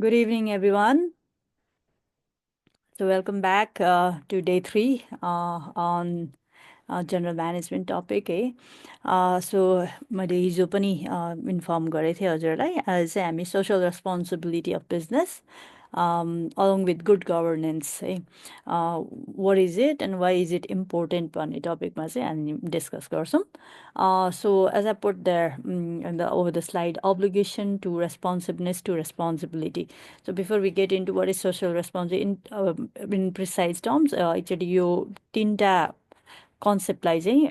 Good evening, everyone. So, welcome back to day 3 on general management topic. So, मैले हिजो पनि inform गरेको थिएँ हजुरलाई आज चाहिँ हामी social responsibility of business along with good governance. What is it and why is it important भन्ने टपिकमा चाहिँ हामी डिस्कस गर्छौँ. So, as I put there over the slide, obligation to responsiveness to responsibility. So, before we get into what is social responsibility in precise terms, actually यो तीनटा कन्सेप्टलाई चाहिँ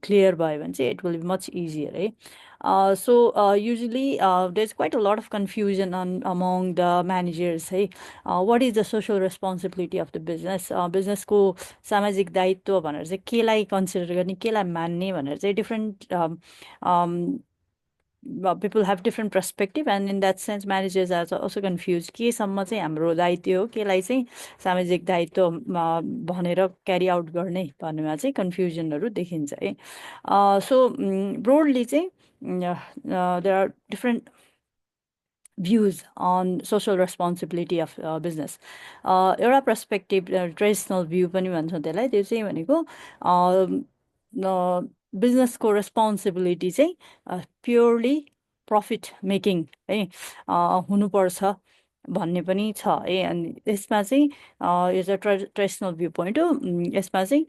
clear भयो भने चाहिँ it will be much easier है. So usually there's quite a lot of confusion among the managers. Hey, what is the social responsibility of the business? Business को सामाजिक दायित्व भनेर चाहिँ केलाई कन्सिडर गर्ने केलाई मान्ने भनेर चाहिँ different people have different perspective, and in that sense managers are also confused केसम्म चाहिँ हाम्रो दायित्व हो केलाई चाहिँ सामाजिक दायित्व भनेर क्यारी आउट गर्ने भन्नेमा चाहिँ कन्फ्युजनहरू देखिन्छ है. सो ब्रोडली चाहिँ there are different views on social responsibility of business. एउटा पर्सपेक्टिभ ट्रेडिसनल भ्यू पनि भन्छौँ त्यसलाई, त्यो चाहिँ भनेको बिजनेसको रेस्पोन्सिबिलिटी चाहिँ प्योरली प्रफिट मेकिङ है हुनुपर्छ भन्ने पनि छ है. अनि यसमा चाहिँ यो चाहिँ ट्रेडिसनल भ्यू पोइन्ट हो. यसमा चाहिँ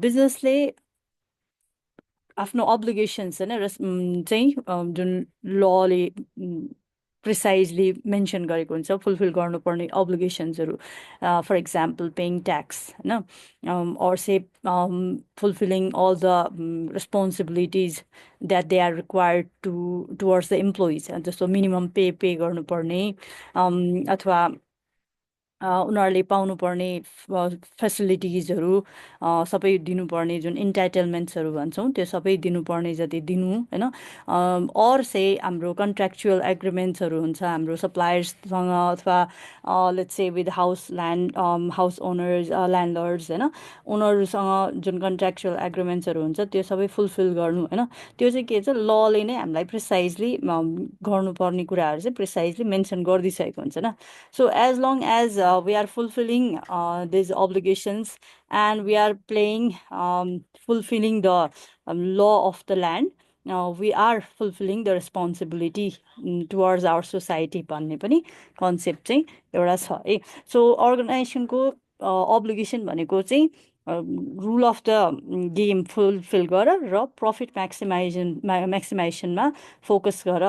बिजनेसले आफ्नो अब्लिगेसन्स होइन चाहिँ जुन लले प्रिसाइजली मेन्सन गरेको हुन्छ फुलफिल गर्नुपर्ने अब्लिगेसन्सहरू, फर इक्जाम्पल पेइङ ट्याक्स होइन, or say fulfilling all the responsibilities that they are required towards the employees. जस्तो मिनिमम पे गर्नुपर्ने अथवा उनीहरूले पाउनुपर्ने फेसिलिटिजहरू सबै दिनुपर्ने जुन इन्टाइटलमेन्ट्सहरू भन्छौँ त्यो सबै दिनुपर्ने जति दिनु होइन. अर से हाम्रो कन्ट्र्याक्चुअल एग्रिमेन्ट्सहरू हुन्छ हाम्रो सप्लायर्ससँग अथवा let's say with house owners landlords होइन उनीहरूसँग जुन कन्ट्र्याक्चुअल एग्रिमेन्ट्सहरू हुन्छ त्यो सबै फुलफिल गर्नु होइन. त्यो चाहिँ के छ लले नै हामीलाई प्रिसाइजली गर्नुपर्ने कुराहरू चाहिँ प्रिसाइजली मेन्सन गरिदिइसकेको हुन्छ होइन. So as long as we are fulfilling these obligations and we are fulfilling the law of the land, we are fulfilling the responsibility towards our society भन्ने पनि कन्सेप्ट चाहिँ एउटा छ है. सो अर्गनाइजेसनको अब्लिगेसन भनेको चाहिँ rule of the game fulfil गर र प्रफिट म्याक्सिमाइजेसनमा फोकस गर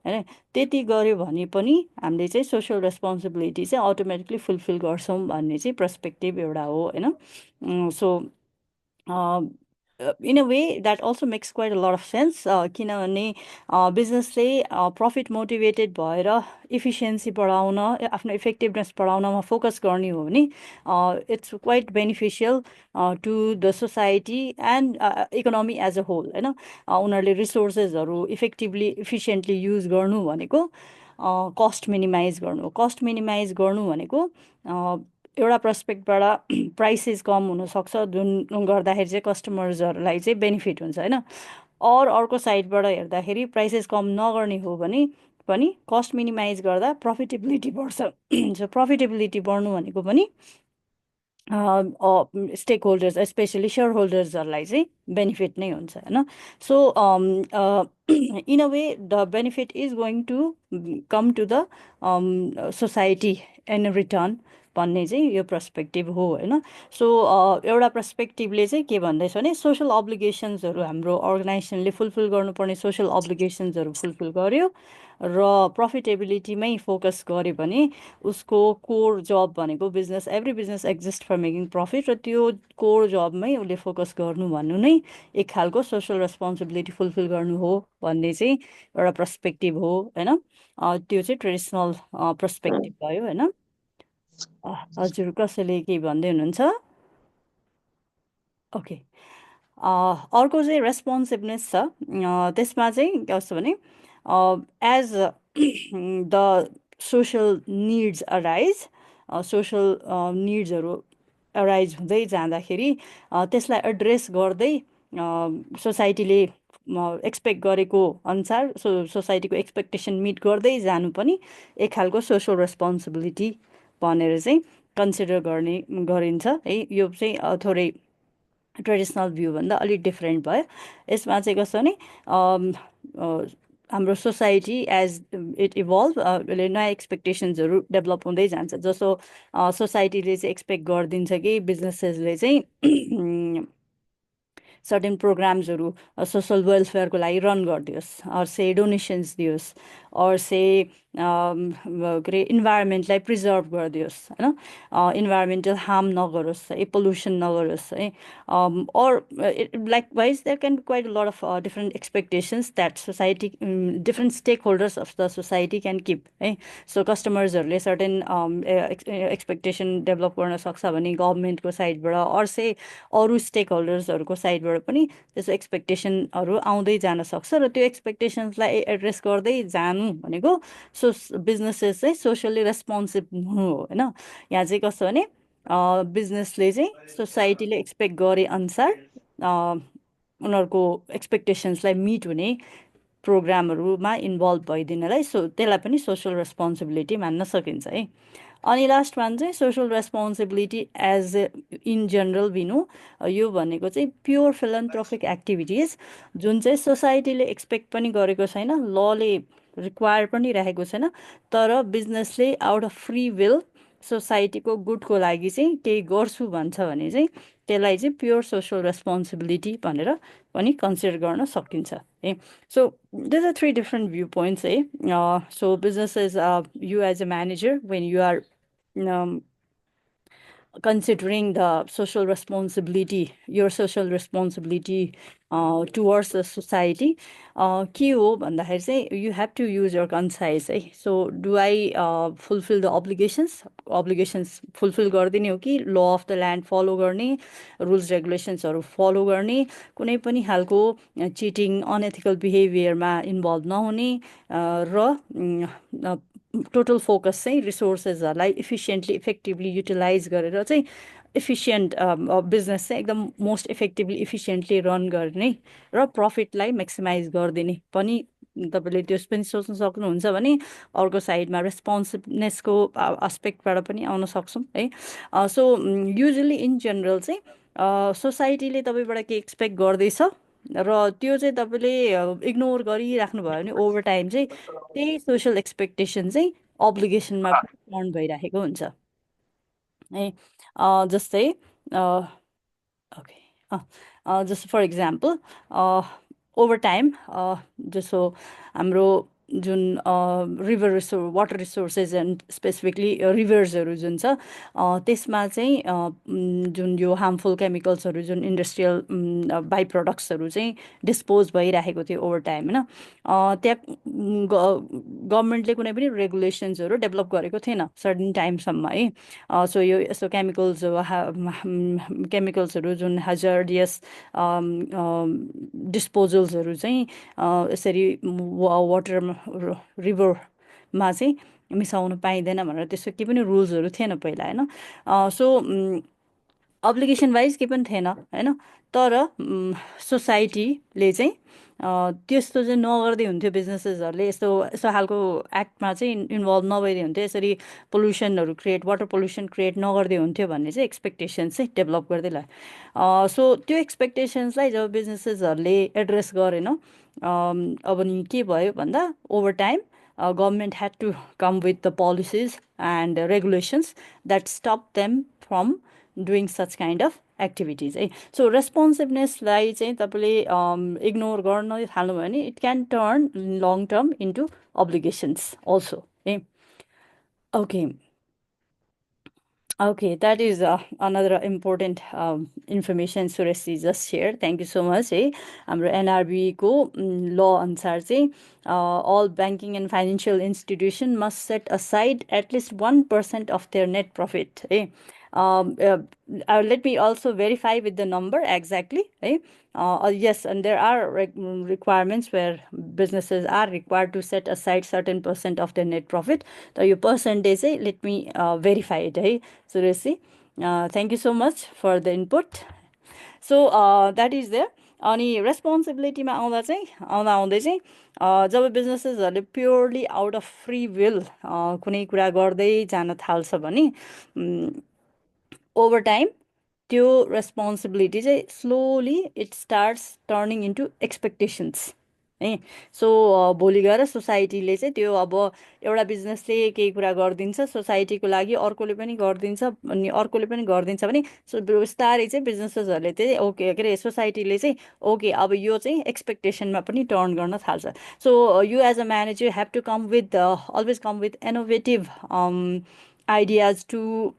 होइन. त्यति गऱ्यो भने पनि हामीले चाहिँ सोसल रेस्पोन्सिबिलिटी चाहिँ अटोमेटिकली फुलफिल गर्छौँ भन्ने चाहिँ पर्सपेक्टिभ एउटा हो होइन. So in a way that also makes quite a lot of sense किनभने बिजनेसले प्रफिट मोटिभेटेड भएर इफिसियन्सी बढाउन आफ्नो इफेक्टिभनेस बढाउनमा फोकस गर्ने हो भने it's quite beneficial to the society and economy as a whole होइन. उनीहरूले रिसोर्सेसहरू इफेक्टिभली इफिसियन्टली युज गर्नु भनेको कस्ट मिनिमाइज गर्नु हो. कस्ट मिनिमाइज गर्नु भनेको एउटा पर्सपेक्टबाट प्राइसेस कम हुनसक्छ जुन गर्दाखेरि चाहिँ कस्टमर्सहरूलाई चाहिँ बेनिफिट हुन्छ होइन. अर्को साइडबाट हेर्दाखेरि प्राइसेस कम नगर्ने हो भने पनि कस्ट मिनिमाइज गर्दा प्रफिटेबिलिटी बढ्छ. सो प्रफिटेबिलिटी बढ्नु भनेको पनि स्टेक होल्डर्स स्पेसली सेयर होल्डर्सहरूलाई चाहिँ बेनिफिट नै हुन्छ होइन. So in a way the benefit is going to come to the society in return भन्ने चाहिँ यो पर्सपेक्टिभ हो होइन. सो एउटा पर्सपेक्टिभले चाहिँ के भन्दैछ भने सोसल अब्लिगेसन्सहरू हाम्रो अर्गनाइजेसनले फुलफिल गर्नुपर्ने सोसल अब्लिगेसन्सहरू फुलफिल गर्यो र प्रफिटेबिलिटीमै फोकस गर्यो भने उसको कोर जब भनेको business every business exist for making profit र त्यो कोर जबमै उसले फोकस गर्नु भन्नु नै एक खालको सोसल रेस्पोन्सिबिलिटी फुलफिल गर्नु हो भन्ने चाहिँ एउटा पर्सपेक्टिभ हो होइन. त्यो चाहिँ ट्रेडिसनल पर्सपेक्टिभ भयो होइन. हजुर कसैले केही भन्दै हुनुहुन्छ? ओके. अर्को चाहिँ रेस्पोन्सिभनेस छ. त्यसमा चाहिँ कस्तो भने as the social needs arise social निड्सहरू अराइज हुँदै जाँदाखेरि त्यसलाई एड्रेस गर्दै सोसाइटीले एक्सपेक्ट गरेको अनुसार सोसाइटीको एक्सपेक्टेसन मिट गर्दै जानु पनि एक खालको सोसल रेस्पोन्सिबिलिटी भनेर चाहिँ कन्सिडर गरिन्छ है। यो चाहिँ थोरै ट्रेडिसनल भ्यूभन्दा अलिक डिफ्रेन्ट भयो। यसमा चाहिँ कस्तो भने हाम्रो सोसाइटी एज इट इभल्भ यसले नयाँ एक्सपेक्टेसन्सहरू डेभलप हुँदै जान्छ। जस्तो सोसाइटीले चाहिँ एक्सपेक्ट गरिदिन्छ कि बिजनेसेसले चाहिँ सर्टेन प्रोग्राम्सहरू सोसल वेलफेयरको लागि रन गरिदियोस्, अर से डोनेसन्स दियोस्, अर से के अरे इन्भाइरोमेन्टलाई प्रिजर्भ गरिदियोस् होइन, इन्भाइरोमेन्टल हार्म नगरोस् है, पोल्युसन नगरोस् है। or likewise there can be quite a lot of different expectations that society different stakeholders of the society can keep है। सो कस्टमर्सहरूले सर्टेन एक्सपेक्टेसन डेभलप गर्न सक्छ भने गभर्मेन्टको साइडबाट अर से अरू स्टेक होल्डर्सहरूको साइडबाट पनि त्यसो एक्सपेक्टेसनहरू आउँदै जान सक्छ। र त्यो एक्सपेक्टेसन्सलाई एड्रेस गर्दै जानु भनेको बिजनेसेस चाहिँ सोसियली रेस्पोन्सिभ हुनु हो होइन। यहाँ चाहिँ कस्तो भने बिजनेसले चाहिँ सोसाइटीले एक्सपेक्ट गरे अनुसार उनीहरूको एक्सपेक्टेसन्सलाई मिट हुने प्रोग्रामहरूमा इन्भल्भ भइदिनलाई त्यसलाई पनि सोसल रेस्पोन्सिबिलिटी मान्न सकिन्छ है। अनि लास्ट वान चाहिँ social responsibility as in general लिनु, यो भनेको चाहिँ प्योर फिलन्थ्रोपिक एक्टिभिटिज जुन चाहिँ सोसाइटीले एक्सपेक्ट पनि गरेको छैन, लले रिक्वायर पनि राखेको छैन, तर बिजनेसले आउट अफ फ्री विल सोसाइटीको गुडको लागि चाहिँ केही गर्छु भन्छ भने चाहिँ त्यसलाई चाहिँ प्योर सोसल रेस्पोन्सिबिलिटी भनेर पनि कन्सिडर गर्न सकिन्छ है। So this are 3 different view points है। So businesses you as a manager when you are considering the social responsibility, your social responsibility towards the society, के हो भन्दाखेरि चाहिँ you have to use your conscience है। So do I fulfill the obligations fulfill गरिदिने हो कि law of the land follow गर्ने, rules रेगुलेसन्सहरू फलो गर्ने, कुनै पनि खालको चिटिङ अनएथिकल बिहेभियरमा इन्भल्भ नहुने, र टोटल फोकस चाहिँ रिसोर्सेसहरूलाई इफिसियन्टली इफेक्टिभली युटिलाइज गरेर चाहिँ इफिसियन्ट बिजनेस चाहिँ एकदम मोस्ट इफेक्टिभली इफिसियन्टली रन गर्ने र प्रफिटलाई म्याक्सिमाइज गरिदिने पनि तपाईँले त्यो पनि सोच्न सक्नुहुन्छ भने अर्को साइडमा रेस्पोन्सिभनेसको आस्पेक्टबाट पनि आउन सक्छौँ है। सो युजली इन जेनरल चाहिँ सोसाइटीले तपाईँबाट के एक्सपेक्ट गर्दैछ र त्यो चाहिँ तपाईँले इग्नोर गरिराख्नु भयो भने ओभर टाइम चाहिँ त्यही सोसल एक्सपेक्टेसन चाहिँ अब्लिगेसनमा टर्न भइराखेको हुन्छ है। जस्तै ओके जस्तो फर इक्जाम्पल ओभर टाइम जस्तो हाम्रो जुन river water resources and specifically रिभर्सहरू जुन छ त्यसमा चाहिँ जुन यो हार्मफुल केमिकल्सहरू जुन इन्डस्ट्रियल बाई प्रडक्ट्सहरू चाहिँ डिस्पोज भइराखेको थियो ओभर टाइम होइन। त्यहाँ गभर्मेन्टले कुनै पनि रेगुलेसन्सहरू डेभलप गरेको थिएन सर्टेन टाइमसम्म है। सो यो यस्तो केमिकल्सहरू जुन हजर्डियस डिस्पोजल्सहरू चाहिँ यसरी वाटरमा रिभरमा चाहिँ मिसाउनु पाइँदैन भनेर त्यस्तो केही पनि रुल्सहरू थिएन पहिला होइन। सो अब्लिगेसन वाइज केही पनि थिएन होइन, तर सोसाइटीले चाहिँ त्यस्तो चाहिँ नगर्दै हुन्थ्यो। बिजनेसेसहरूले यस्तो यस्तो खालको एक्टमा चाहिँ इन्भल्भ नभइदिए हुन्थ्यो, यसरी पोल्युसनहरू क्रिएट वाटर पोल्युसन क्रिएट नगर्दै हुन्थ्यो भन्ने चाहिँ एक्सपेक्टेसन्स चाहिँ डेभलप गर्दै लाग्यो। सो त्यो एक्सपेक्टेसन्सलाई जब बिजनेसेसहरूले एड्रेस गरेन अब नि के भयो भन्दा over time government had to come with the policies and regulations that stop them from doing such kind of activities है। सो रेस्पोन्सिभनेसलाई चाहिँ तपाईँले इग्नोर गर्न थाल्नुभयो भने it can turn long term into obligations also है। Okay Okay, that is another important information Sureshji just shared. Thank you so much. हाम्रो NRB को law अनुसार चाहिँ all banking and financial institution must set aside at least 1% of their net profit. Let me also verify with the number exactly. Yes, and there are requirements where businesses are required to set aside certain percent of their net profit. So your percentage, let me verify it. Sureshji, thank you so much for the input. So that is there. अनि रेस्पोन्सिबिलिटीमा आउँदा आउँदै चाहिँ जब बिजनेसेसहरूले purely out of free will कुनै कुरा गर्दै जान थाल्छ भने ओभर टाइम त्यो रेस्पोन्सिबिलिटी चाहिँ slowly it starts turning into expectations है। सो भोलि गएर सोसाइटीले चाहिँ त्यो अब एउटा बिजनेसले केही कुरा गरिदिन्छ सोसाइटीको लागि, अर्कोले पनि गरिदिन्छ अनि अर्कोले पनि गरिदिन्छ भने सो बिस्तारै चाहिँ बिजनेसेसहरूले चाहिँ ओके के अरे सोसाइटीले चाहिँ ओके अब यो चाहिँ एक्सपेक्टेसनमा पनि टर्न गर्न थाल्छ। So you as a manager have to come with always come with innovative ideas to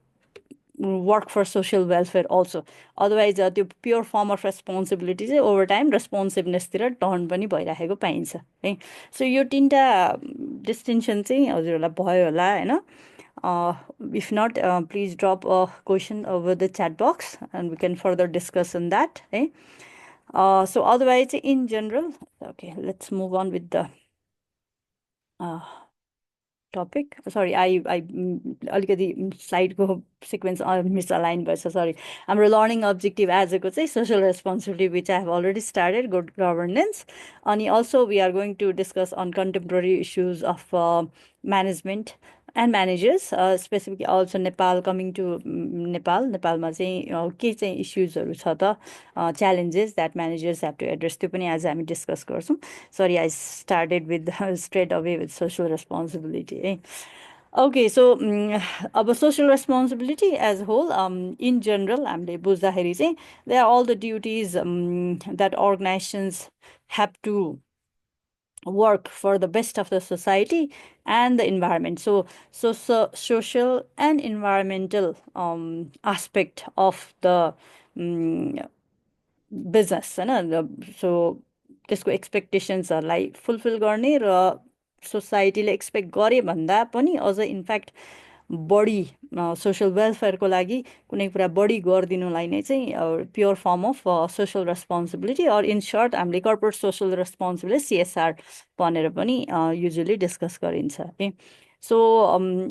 work for social welfare also. Otherwise त्यो pure form of responsibility over ओभर टाइम रेस्पोन्सिभनेसतिर टर्न पनि भइराखेको पाइन्छ है। सो यो तिनवटा डिस्टिङ्सन चाहिँ हजुरहरूलाई भयो होला होइन। If not please drop a question over the chat box and we can further discuss on that है। सो अदरवाइज चाहिँ in general okay let's move on with the topic. Sorry, I अलिकति स्लाइडको सिक्वेन्स मिसअलाइन भएछ, sorry. हाम्रो learning objective आजको चाहिँ social responsibility which I have already started good governance, अनि also we are going to discuss on contemporary issues of management and managers, specific also Nepal coming to नेपालमा चाहिँ के चाहिँ इस्युजहरू छ त, challenges that managers have to address, त्यो पनि आज हामी डिस्कस गर्छौँ। Sorry I started with straight away with social responsibility है। ओके सो अब social responsibility as whole in general हामीले बुझ्दाखेरि चाहिँ they are all the duties that organizations have to work for the best of the society and the environment. So social and environmental aspect of the business होइन। So त्यसको एक्सपेक्टेसन्सहरूलाई fulfil गर्ने र सोसाइटीले expect गरे भन्दा पनि अझ इनफ्याक्ट बढी social वेलफेयरको लागि कुनै कुरा बढी गरिदिनुलाई नै चाहिँ pure form of social responsibility, or in short हामीले कर्पोरेट सोसल रेस्पोन्सिबिलिटी सिएसआर भनेर पनि युजली डिस्कस गरिन्छ है। So,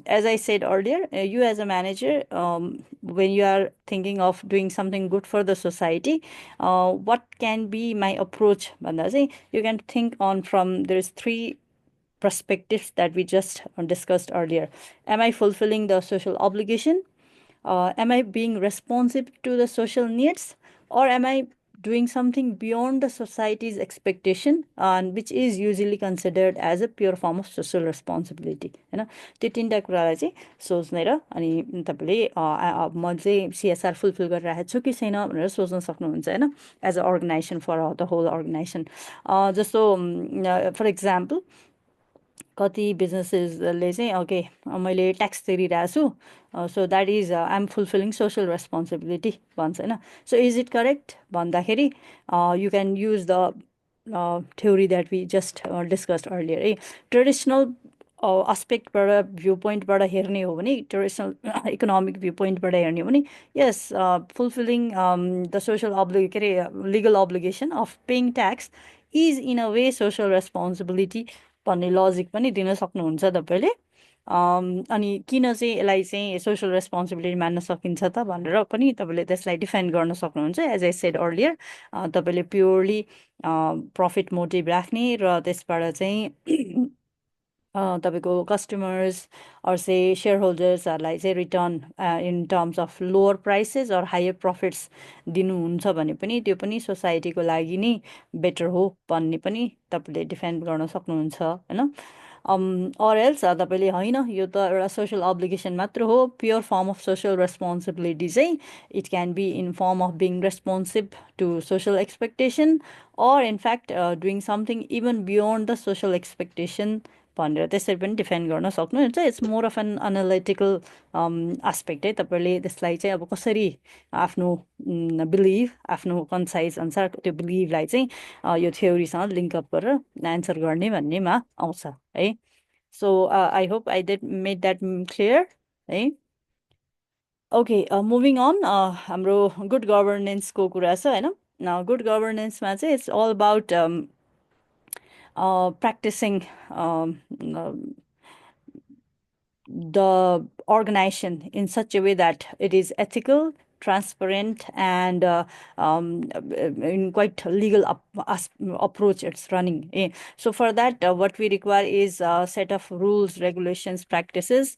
as I said earlier, you as a manager, when you are thinking of doing something good for the society, what can be my approach? भन्दा चाहिँ you can think on from there's three perspectives that we just discussed earlier. Am I fulfilling the social obligation? Am I being responsive to the social needs? Or am I doing something beyond the society's expectation, and which is usually considered as a pure form of social responsibility होइन। त्यो तिनवटा कुरालाई चाहिँ सोच्ने र अनि तपाईँले म चाहिँ सिएसआर फुलफिल गरिरहेको छु कि छैन भनेर सोच्न सक्नुहुन्छ होइन, as a organization for the whole organization. जस्तो फर इक्जाम्पल कति बिजनेसेसले चाहिँ ओके मैले ट्याक्स तिरिरहेको छु so that is I am fulfilling social responsibility भन्छ होइन। सो इज इट करेक्ट भन्दाखेरि you can use the theory that we just discussed earlier है। ट्रेडिसनल एस्पेक्टबाट भ्यू पोइन्टबाट हेर्ने हो भने, ट्रेडिसनल इकोनोमिक भ्यू पोइन्टबाट हेर्ने हो भने यस फुलफिलिङ द सोसल के अरे legal obligation of paying tax is in a way social responsibility भन्ने लजिक पनि दिन सक्नुहुन्छ तपाईँले। अनि किन चाहिँ यसलाई चाहिँ सोसल रेस्पोन्सिबिलिटी मान्न सकिन्छ त भनेर पनि तपाईँले त्यसलाई डिफाइन गर्न सक्नुहुन्छ। एज आई सेड अर्लियर तपाईँले प्योरली प्रफिट मोटिभ राख्ने र त्यसबाट चाहिँ तपाईँको कस्टमर्स अर चाहिँ सेयर होल्डर्सहरूलाई चाहिँ return in terms of lower prices or higher profits दिनुहुन्छ भने पनि त्यो पनि सोसाइटीको लागि नै बेटर हो भन्ने पनि तपाईँले डिफाइन गर्न सक्नुहुन्छ होइन। अर एल्स तपाईँले होइन यो त एउटा सोसल अब्लिगेसन मात्र हो, pure form of social responsibility चाहिँ it can be in form of being responsive to social expectation or in fact doing something even beyond the social expectation भनेर त्यसरी पनि डिफाइन गर्न सक्नुहुन्छ। It's more of an analytical aspect है। तपाईँले त्यसलाई चाहिँ अब कसरी आफ्नो बिलिभ आफ्नो कन्साइज अनुसार त्यो बिलिभलाई चाहिँ यो थ्योरीसँग लिङ्कअप गरेर एन्सर गर्ने भन्नेमा आउँछ है। So I hope I did made that clear है। ओके मुभिङ अन हाम्रो गुड गभर्नेन्सको कुरा छ होइन। गुड गभर्नेन्समा चाहिँ it's all about practicing the organization in such a way that it is ethical, transparent, and in quite legal approach it's running. So for that, what we require is a set of rules, regulations, practices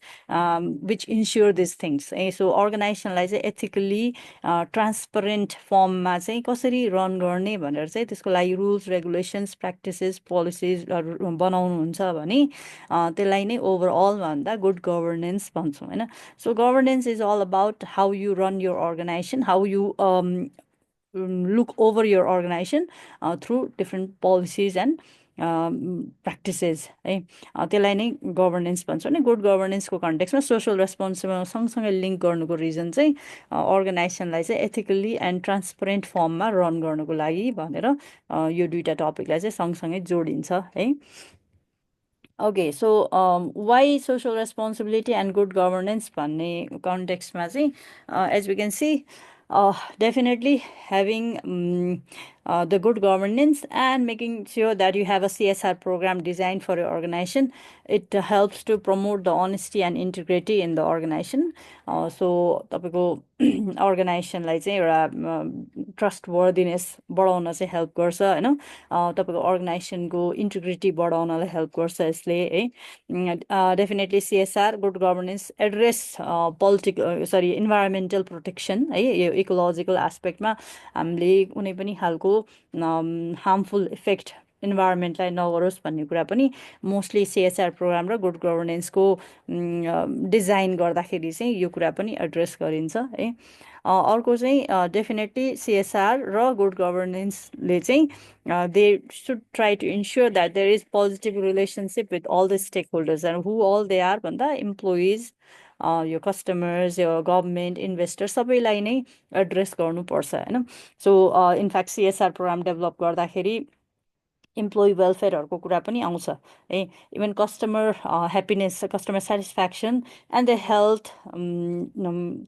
which ensure these things. So organizationलाई चाहिँ ethically transparent फर्ममा चाहिँ कसरी run गर्ने भनेर चाहिँ त्यसको लागि rules, regulations, practices, पोलिसिजहरू बनाउनुहुन्छ भने त्यसलाई नै ओभरअल भन्दा गुड गभर्नेन्स भन्छौँ होइन. So governance is all about how you run your organization, how you look over your organization through different policies and practices है. त्यसलाई नै गभर्नेन्स भन्छ नि. गुड गभर्नेन्सको कन्टेक्समा सोसल रेस्पोन्सिबल सँगसँगै लिङ्क गर्नुको रिजन चाहिँ अर्गनाइजेसनलाई चाहिँ एथिकल्ली एन्ड ट्रान्सपरेन्ट फर्ममा रन गर्नुको लागि भनेर यो दुईवटा टपिकलाई चाहिँ सँगसँगै जोडिन्छ है. Okay, so why social responsibility and good governance भन्ने कन्टेक्स्टमा चाहिँ as we can see definitely having the good governance and making sure that you have a CSR program designed for your organization. It helps to promote the honesty and integrity in the organization. So तपाईको अर्गनाइजेसनलाई चाहिँ एउटा ट्रस्टवर्दिनेस बढाउन चाहिँ help गर्छ होइन. तपाईँको अर्गनाइजेसनको integrity बढाउनलाई help गर्छ यसले है. Definitely CSR, good governance, address environmental protection है, यो इकोलोजिकल एस्पेक्टमा हामीले कुनै पनि खालको हार्मफुल इफेक्ट इन्भाइरोमेन्टलाई नगरोस् भन्ने कुरा पनि मोस्टली सिएसआर प्रोग्राम र गुड गभर्नेन्सको डिजाइन गर्दाखेरि चाहिँ यो कुरा पनि एड्रेस गरिन्छ है. अर्को चाहिँ डेफिनेटली सिएसआर र गुड गभर्नेन्सले चाहिँ they should try to ensure that there is positive relationship with all the stakeholders and who all they are भन्दा इम्प्लोइज, यो कस्टमर्स, यो गभर्मेन्ट, इन्भेस्टर सबैलाई नै एड्रेस गर्नुपर्छ होइन. सो इनफ्याक्ट सिएसआर प्रोग्राम डेभलप गर्दाखेरि इम्प्लोइ वेलफेयरहरूको कुरा पनि आउँछ है. Even customer happiness, customer satisfaction and the health,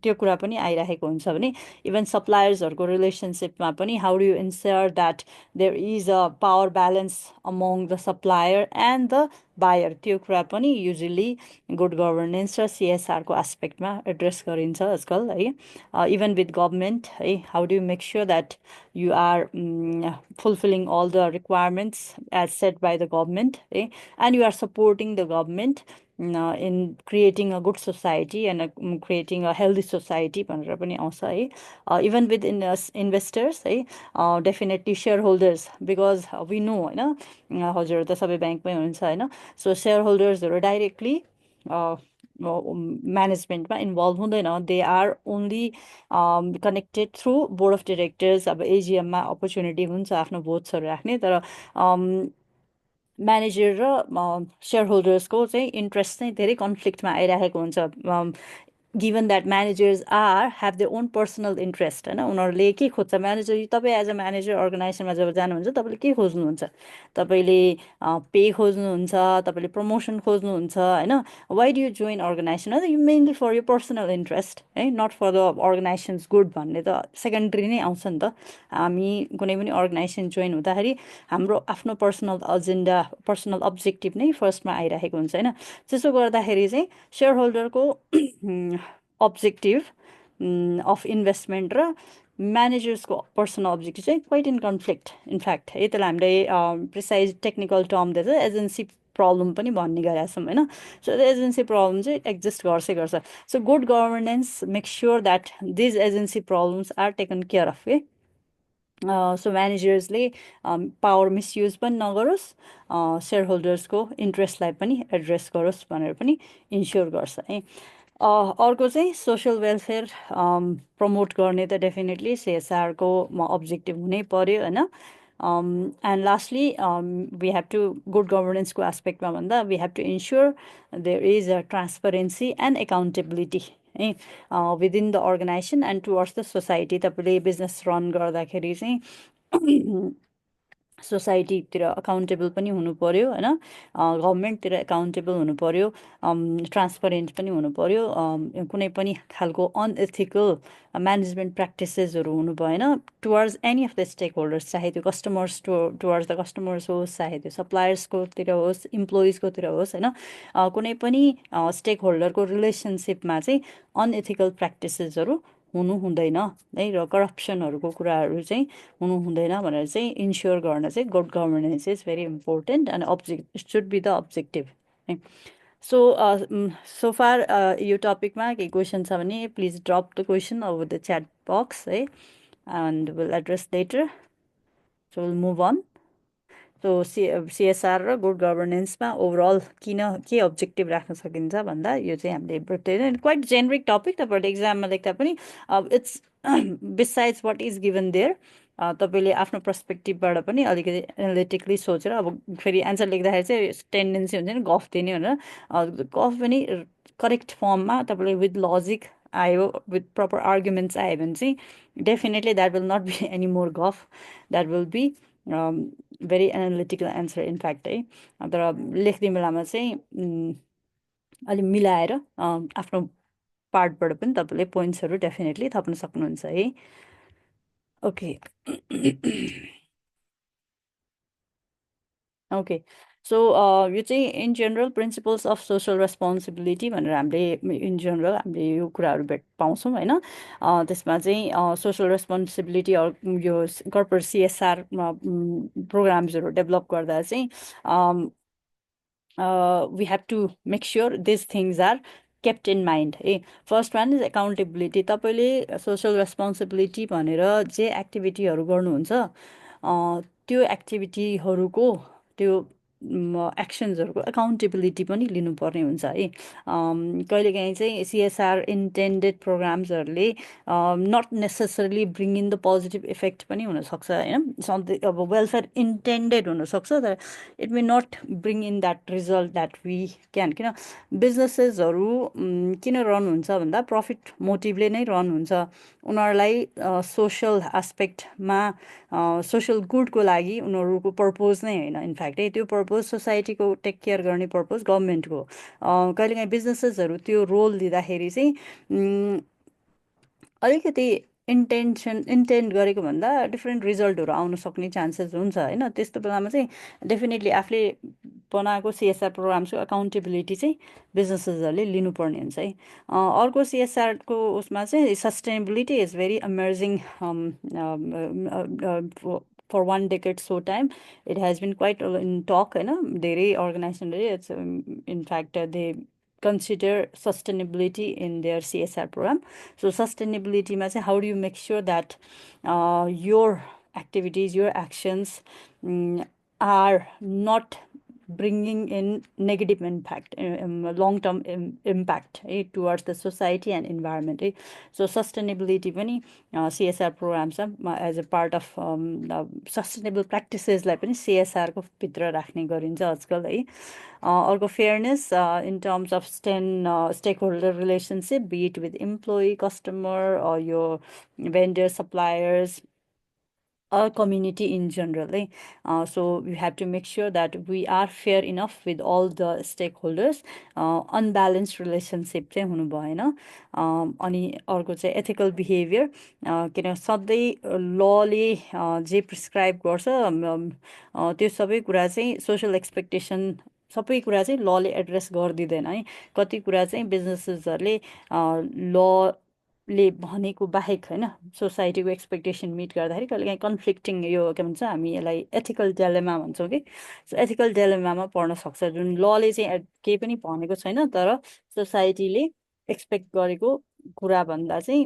त्यो कुरा पनि आइरहेको हुन्छ भने इभन सप्लायर्सहरूको रिलेसनसिपमा पनि how do you ensure that there is a power balance among the supplier and the buyer, त्यो कुरा पनि युजली गुड गभर्नेन्स र सिएसआरको एस्पेक्टमा एड्रेस गरिन्छ आजकल है. इभन विथ गभर्मेन्ट है, how do you make sure that you are fulfilling all the requirements as set by the government, and you are supporting the government in creating a good society and creating a healthy society भनेर पनि आउँछ है. Even with investors है, definitely shareholders, because we know होइन, हजुर त सबै ब्याङ्कमै हुनुहुन्छ होइन. So shareholdersहरू डाइरेक्टली म्यानेजमेन्टमा इन्भल्भ हुँदैन. They are only connected through board of directors. अब एजिएममा अपर्च्युनिटी हुन्छ आफ्नो भोट्सहरू राख्ने, तर म्यानेजर र सेयर होल्डर्सको चाहिँ इन्ट्रेस्ट चाहिँ धेरै कन्फ्लिक्टमा आइरहेको हुन्छ. Given that managers have their own personal interest होइन. उनीहरूले के खोज्छ, म्यानेजर, तपाईँ एज अ म्यानेजर अर्गनाइजेसनमा जब जानुहुन्छ तपाईँले के खोज्नुहुन्छ, तपाईँले पे खोज्नुहुन्छ, तपाईँले प्रमोसन खोज्नुहुन्छ होइन. Why do you join organisation, you mainly for your personal interest है, not for the organisations good भन्ने त सेकेन्डरी नै आउँछ नि त. हामी कुनै पनि अर्गनाइजेसन जोइन हुँदाखेरि हाम्रो आफ्नो पर्सनल एजेन्डा, पर्सनल अब्जेक्टिभ नै फर्स्टमा आइरहेको हुन्छ होइन. त्यसो गर्दाखेरि चाहिँ सेयर होल्डरको अब्जेक्टिभ अफ इन्भेस्टमेन्ट र म्यानेजर्सको पर्सनल अब्जेक्टिभ चाहिँ क्वाइट इन कन्फ्लिक्ट इनफ्याक्ट है. त्यसलाई हामीले प्रिसाइज टेक्निकल टर्म दिएर एजेन्सी प्रब्लम पनि भन्ने गरेका छौँ होइन. सो एजेन्सी प्रब्लम चाहिँ एक्जिस्ट गर्छ. So good governance make sure that these agency problems are taken care of है. सो म्यानेजर्सले पावर मिसयुज पनि नगरोस्, सेयर होल्डर्सको इन्ट्रेस्टलाई पनि एड्रेस गरोस् भनेर पनि इन्स्योर गर्छ है. अर्को चाहिँ सोसल वेलफेयर प्रमोट गर्ने त डेफिनेटली सिएसआरको अब्जेक्टिभ हुनै पर्यो होइन. And lastly we have to, good गभर्नेन्सको एस्पेक्टमा भन्दा we have to ensure there is a transparency and accountability है within the organisation and towards the society. तपाईँले बिजनेस रन गर्दाखेरि चाहिँ सोसाइटीतिर अकाउन्टेबल पनि हुनु पर्यो होइन, गभर्मेन्टतिर एकाउन्टेबल हुनु पर्यो, ट्रान्सपरेन्ट पनि हुनु पर्यो. कुनै पनि खालको अनएथिकल म्यानेजमेन्ट प्र्याक्टिसेसहरू हुनु भएन towards any of the stakeholders, चाहे त्यो कस्टमर्स टुवर्ड्स द कस्टमर्स होस्, चाहे त्यो सप्लायर्सकोतिर होस्, इम्प्लोइजकोतिर होस् होइन. कुनै पनि स्टेक होल्डरको रिलेसनसिपमा चाहिँ अनएथिकल प्र्याक्टिसेसहरू हुनु हुँदैन है, र करप्सनहरूको कुराहरू चाहिँ हुनु हुँदैन भनेर चाहिँ इन्स्योर गर्न चाहिँ good governance is very important and it should be the objective है। सो सो फार यो टपिकमा केही क्वेसन छ भने please drop the question over the chat box है, and will address later. So will move on. So CSR र good गभर्नेन्समा overall किन के अब्जेक्टिभ राख्न सकिन्छ भन्दा यो चाहिँ हामीले क्वाइट जेनरिक टपिक, तपाईँहरूले इक्जाममा लेख्दा पनि it's besides what is given there, तपाईँले आफ्नो पर्सपेक्टिभबाट पनि अलिकति एनालिटिकली सोचेर अब फेरि एन्सर लेख्दाखेरि चाहिँ टेन्डेन्सी हुन्छ नि गफ दिने भनेर, गफ पनि करेक्ट फर्ममा तपाईँले विथ लजिक आयो, विथ प्रपर आर्गुमेन्ट्स आयो भने चाहिँ definitely that will not be any more गफ, that will be very analytical answer in fact है। तर लेख्ने बेलामा चाहिँ अलिक मिलाएर आफ्नो पार्टबाट पनि तपाईँले पोइन्ट्सहरू डेफिनेटली थप्न सक्नुहुन्छ है। ओके ओके सो यो चाहिँ in general principles of social responsibility भनेर हामीले इन जेनरल हामीले यो कुराहरू पाउँछौँ होइन। त्यसमा चाहिँ सोसल रेस्पोन्सिबिलिटी यो कर्पोरेट सिएसआर प्रोग्राम्सहरू डेभलप गर्दा चाहिँ we have to make sure these things are kept in mind है। First one is accountability. तपाईँले सोसल रेस्पोन्सिबिलिटी भनेर जे एक्टिभिटीहरू गर्नुहुन्छ त्यो एक्टिभिटीहरूको त्यो एक्सन्सहरूको एकाउन्टेबिलिटी पनि लिनुपर्ने हुन्छ है। कहिलेकाहीँ चाहिँ सिएसआर इन्टेन्डेड प्रोग्राम्सहरूले not necessarily bring in the positive effect पनि हुनसक्छ होइन। सधैँ अब वेलफेयर इन्टेन्डेड हुनसक्छ तर it may not bring in that result that we can. किन बिजनेसेसहरू किन रन हुन्छ भन्दा प्रफिट मोटिभले नै रन हुन्छ। उनीहरूलाई सोसल एस्पेक्टमा सोसल गुडको लागि उनीहरूको पर्पोज नै होइन इनफ्याक्ट है, त्यो पर्पोज सोसाइटीको टेक केयर गर्ने पर्पोज गभर्मेन्टको। कहिलेकाहीँ बिजनेसेसहरू त्यो रोल लिँदाखेरि चाहिँ अलिकति इन्टेन्ड गरेको भन्दा डिफ्रेन्ट रिजल्टहरू आउन सक्ने चान्सेस हुन्छ होइन। त्यस्तो बेलामा चाहिँ डेफिनेटली आफूले बनाएको सिएसआर प्रोग्राम्सको अकाउन्टेबिलिटी चाहिँ बिजनेसेसहरूले लिनुपर्ने हुन्छ है। अर्को सिएसआरको उसमा चाहिँ sustainability is very emerging for one decade so time it has been quite in talk होइन। धेरै अर्गनाइजेसनले it's in fact they consider sustainability in their CSR program. So sustainability ma how do you make sure that your activities, your actions are not bringing in negative impact, long-term impact towards the society and environment. So sustainability पनि CSR programs as a part of sustainable practices लाई पनि CSR को भित्र राख्ने गरिन्छ आजकल है। अर्को fairness in terms of stakeholder relationship, be it with employee, customer, or your vendor, suppliers, or community in general. So we have to make sure that we are fair enough with all the stakeholders. Unbalanced relationship चाहिँ हुनु भएन। अनि अर्को चाहिँ ethical behavior, किन सधैँ लले जे प्रिस्क्राइब गर्छ त्यो सबै कुरा चाहिँ सोसल एक्सपेक्टेसन सबै कुरा चाहिँ लले एड्रेस गरिदिँदैन है। कति कुरा चाहिँ बिजनेसेसहरूले ले भनेको बाहेक होइन सोसाइटीको एक्सपेक्टेसन मिट गर्दाखेरि कहिलेकाहीँ कन्फ्लिक्टिङ यो के भन्छ हामी यसलाई एथिकल डायलेमा भन्छौँ कि। सो एथिकल डायलेमामा पर्न सक्छ जुन लले चाहिँ केही पनि भनेको छैन तर सोसाइटीले एक्सपेक्ट गरेको कुराभन्दा चाहिँ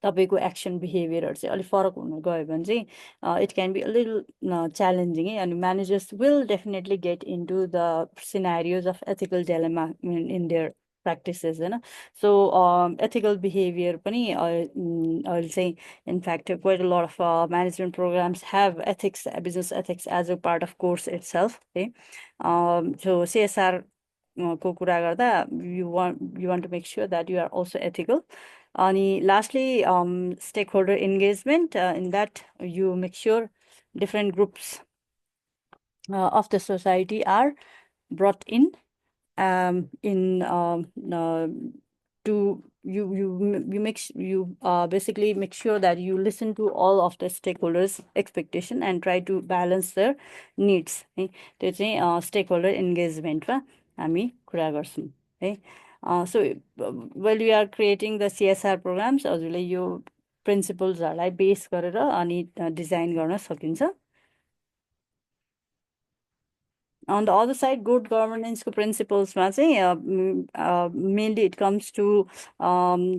तपाईँको एक्सन बिहेभियरहरू चाहिँ अलिक फरक हुन गयो भने चाहिँ it can be a little challenging है। अनि managers will definitely get into the scenarios of ethical dilemma in their practices होइन। सो ethical behavior पनि अहिले चाहिँ in fact quite a lot of management programs have ethics, business ethics as a part of course itself है। so CSR को कुरा गर्दा you want to make sure that you are also ethical. अनि lastly stakeholder engagement, in that you make sure different groups of the society are brought in to you basically make sure that you listen to all of the stakeholders expectation and try to balance their needs है। त्यो चाहिँ stakeholder engagement मा हामी कुरा गर्छौँ है। So while we are creating the CSR programs, हजुरले यो प्रिन्सिपल्सहरूलाई बेस गरेर अनि डिजाइन गर्न सकिन्छ. On the other side, good governance principles mainly it comes to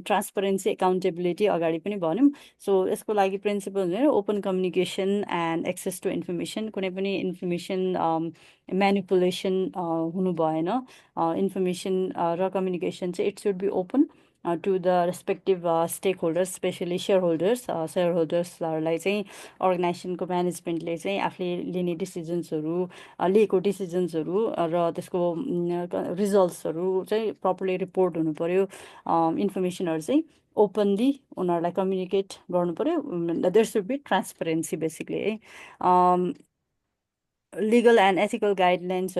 transparency, accountability अगाडि पनि भन्यौं. So यसको लागि principles open communication and access to information. कुनै पनि information manipulation हुनु भएन. Information र communication चाहिँ it should be open to the respective stakeholders, especially shareholders. Shareholdersहरूलाई चाहिँ अर्गनाइजेसनको म्यानेजमेन्टले चाहिँ आफूले लिने डिसिजन्सहरू लिएको डिसिजन्सहरू र त्यसको रिजल्ट्सहरू चाहिँ प्रपरली रिपोर्ट हुनु पर्यो. इन्फर्मेसनहरू चाहिँ ओपनली उनीहरूलाई कम्युनिकेट गर्नु पर्यो. There should be transparency basically है. Legal and ethical guidelines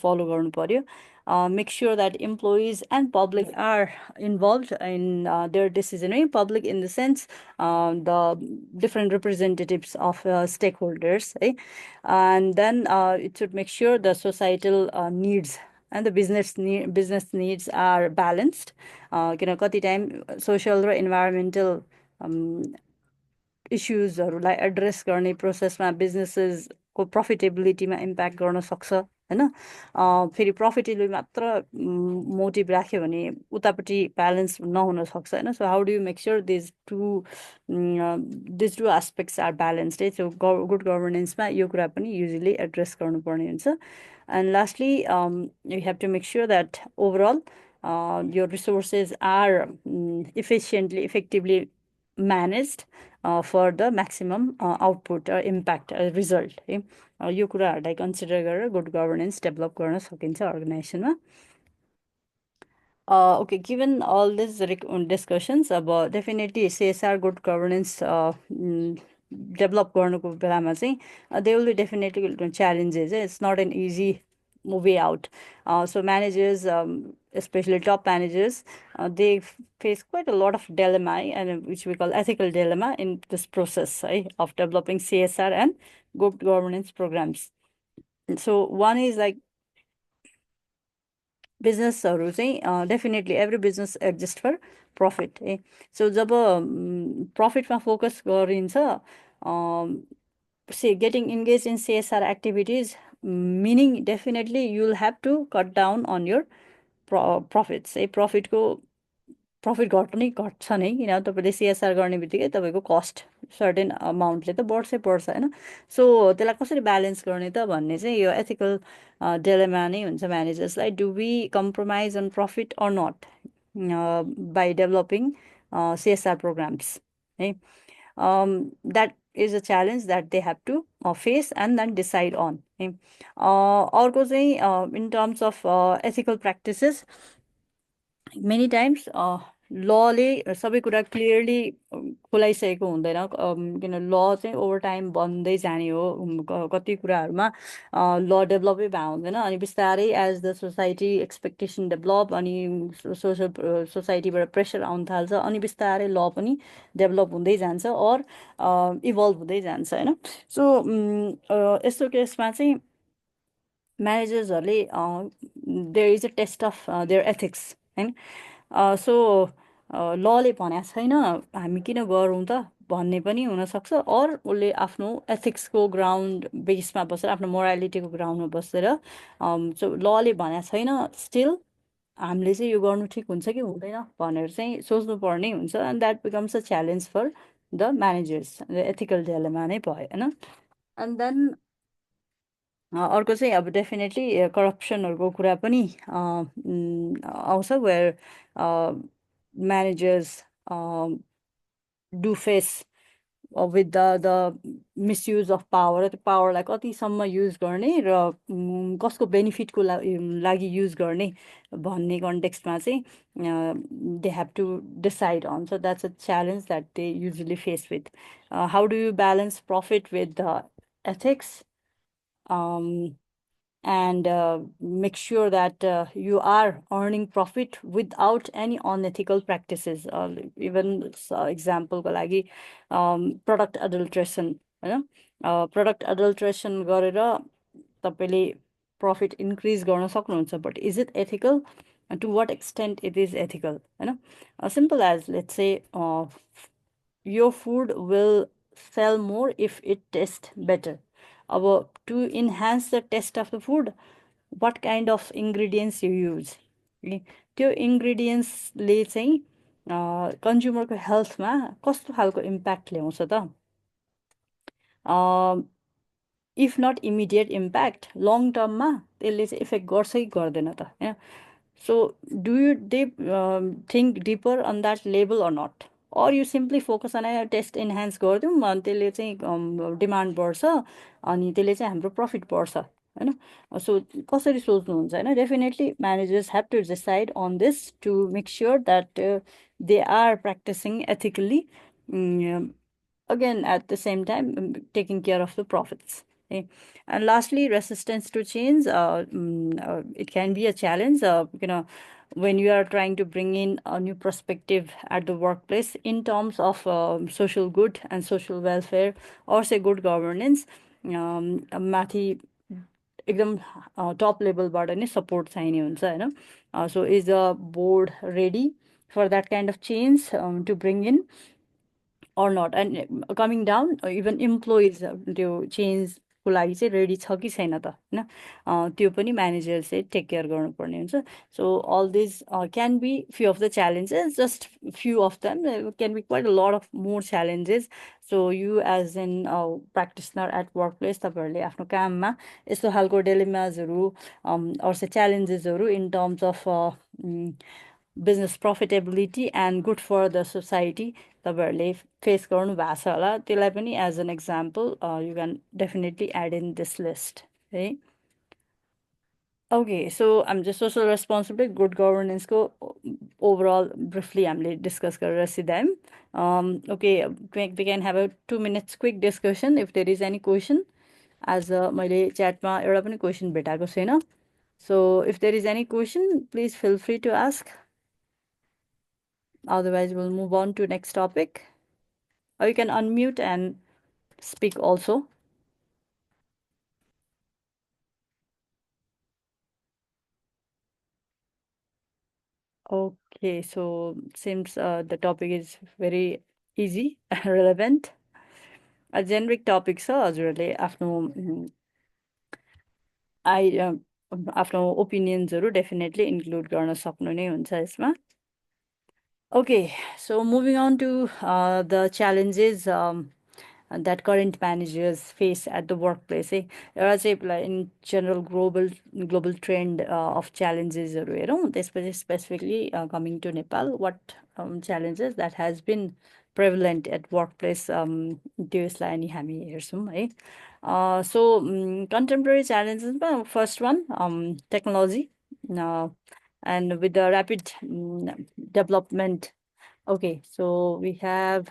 follow garnu paryo. Make sure that employees and public are involved in their decision making. Public in the sense the different representatives of stakeholders, and then it should make sure the societal needs and the business needs are balanced. Kati time social or environmental इस्युजहरूलाई address गर्ने प्रोसेसमा बिजनेसेसको प्रफिटेबिलिटीमा impact गर्न सक्छ हैन. फेरि profitable मात्र motive राख्यो भने उतापट्टि ब्यालेन्स नहुन सक्छ हैन. So how do you make sure this two aspects are balanced है. सो गुड गभर्नेन्समा यो कुरा पनि युजली एड्रेस गर्नुपर्ने हुन्छ. And lastly you have to make sure that overall your resources are efficiently, effectively managed for the maximum output or impact result. यो कुराहरूलाई consider गरेर गुड गभर्नेन्स डेभलप गर्न सकिन्छ अर्गनाइजेसनमा. Okay, given all these discussions about definitely CSR good governance develop गर्नुको बेलामा चाहिँ there will be definitely challenges. It's not an easy way out. So managers, especially top managers, they face quite a lot of dilemma, and which we call ethical dilemma in this process of developing CSR and good governance programs. And so one is like businessहरू चाहिँ definitely every business exists for profit. So जब profitमा focus गरिन्छ, say getting engaged in CSR activities, meaning definitely you'll have to cut down on your profits. Profit घट्नै घट्छ नै, किन तपाईँले CSR गर्ने बित्तिकै तपाईँको कस्ट सर्टेन अमाउन्टले त बढ्छ होइन. सो त्यसलाई कसरी ब्यालेन्स गर्ने त भन्ने चाहिँ यो एथिकल डिलेमा नै हुन्छ म्यानेजर्सलाई. Do we compromise on profit or not by developing CSR programmes है. That is a challenge that they have to face and then decide on है. अर्को चाहिँ in terms of ethical practices, many times लले सबै कुरा clearly खुलाइसकेको हुँदैन. किन ल चाहिँ ओभर टाइम बन्दै जाने हो. कति कुराहरूमा ल डेभलपै भए हुँदैन, अनि बिस्तारै as the society expectation develop अनि सोसाइटीबाट प्रेसर आउन थाल्छ, अनि बिस्तारै ल पनि डेभलप हुँदै जान्छ अर इभल्भ हुँदै जान्छ होइन. सो यस्तो केसमा चाहिँ म्यानेजर्सहरूले there is a test of their ethics होइन. सो लले भनेको छैन हामी किन गरौँ त भन्ने पनि हुनसक्छ, अर उसले आफ्नो एथिक्सको ग्राउन्ड बेसमा बसेर, आफ्नो मोरालिटीको ग्राउन्डमा बसेर सो लले भनेको छैन स्टिल हामीले चाहिँ यो गर्नु ठिक हुन्छ कि हुँदैन भनेर चाहिँ सोच्नुपर्ने हुन्छ. And that becomes a challenge for the managers. Ethical dilemma नै भयो होइन. एन्ड देन अर्को चाहिँ अब डेफिनेटली करप्सनहरूको कुरा पनि आउँछ, where managers do face with the misuse of power. त्यो पावरलाई कतिसम्म युज गर्ने र कसको बेनिफिटको लागि युज गर्ने भन्ने कन्टेक्स्टमा चाहिँ they have to decide on. So that's a challenge that they usually face with. How do you balance profit with the ethics and make sure that you are earning profit without any unethical practices. Even example ko lagi product adulteration हैन. Product adulteration गरेर तपाईले profit increase गर्न सक्नुहुन्छ, but is it ethical? and to what extent it is ethical, simple as, let's say, your food will sell more if it tastes better. To enhance the taste of the food, what kind of ingredients you use, है? त्यो इन्ग्रिडियन्ट्सले चाहिँ कन्ज्युमरको हेल्थमा कस्तो खालको impact ल्याउँछ त, if not immediate impact, long टर्ममा त्यसले चाहिँ इफेक्ट गर्छ कि गर्दैन त, होइन? So, do you think deeper on that label or not? Or you simply focus on a test enhance गरिदिउँ अनि त्यसले चाहिँ डिमान्ड बढ्छ अनि त्यसले चाहिँ हाम्रो प्रफिट बढ्छ, होइन? सो कसरी सोच्नुहुन्छ, होइन? Definitely managers have to decide on this to make sure that they are practicing ethically, again at the same time taking care of the profits. Okay. And lastly, resistance to change. It can be a challenge, when you are trying to bring in a new perspective at the workplace in terms of social good and social welfare, or say good governance. माथि एकदम top लेभलबाट नै support चाहिने हुन्छ, होइन? So is a board ready for that kind of change to bring in or not, and coming down, even employees त्यो चेन्जको लागि चाहिँ ready छ कि छैन त, होइन? त्यो पनि म्यानेजर चाहिँ टेक केयर गर्नुपर्ने हुन्छ. So all this can be few of the challenges, just few of them, can be quite a lot of more challenges. So you as an practitioner at work place, तपाईँहरूले आफ्नो काममा यस्तो खालको डेलिमाजहरू or च्यालेन्जेसहरू in terms of business profitability and good for the society तपाईँहरूले face गर्नु भएको छ होला. त्यसलाई पनि as an example you can definitely add in this list, है? ओके, सो हामीले सोसल रेस्पोन्सिबिलिटी, गुड गभर्नेन्सको ओभरअल ब्रिफली हामीले डिस्कस गरेर सिधायौँ. Okay, we can have a 2 minutes quick discussion if there is any question. आज मैले च्याटमा एउटा पनि क्वेसन भेटाएको छैन. So if there is any question, please feel free to ask. Otherwise, we'll move on to next topic. Or you can unmute and speak also. Okay, so seems the topic is very easy, relevant. A generic topic, so हजुरहरूले आफ्नो आफ्नो ओपिनियन्सहरू definitely include गर्न सक्नु नै हुन्छ यसमा. Okay, so moving on to the challenges that current managers face at the workplace. एउटा चाहिँ in general global trend of challenges हेरौँ. त्यसपछि specifically coming to Nepal, what challenges that has been prevalent at workplace, त्यो यसलाई अनि हामी हेर्छौँ, है? So contemporary challenges, first one, technology, and with the rapid development. Okay, so we have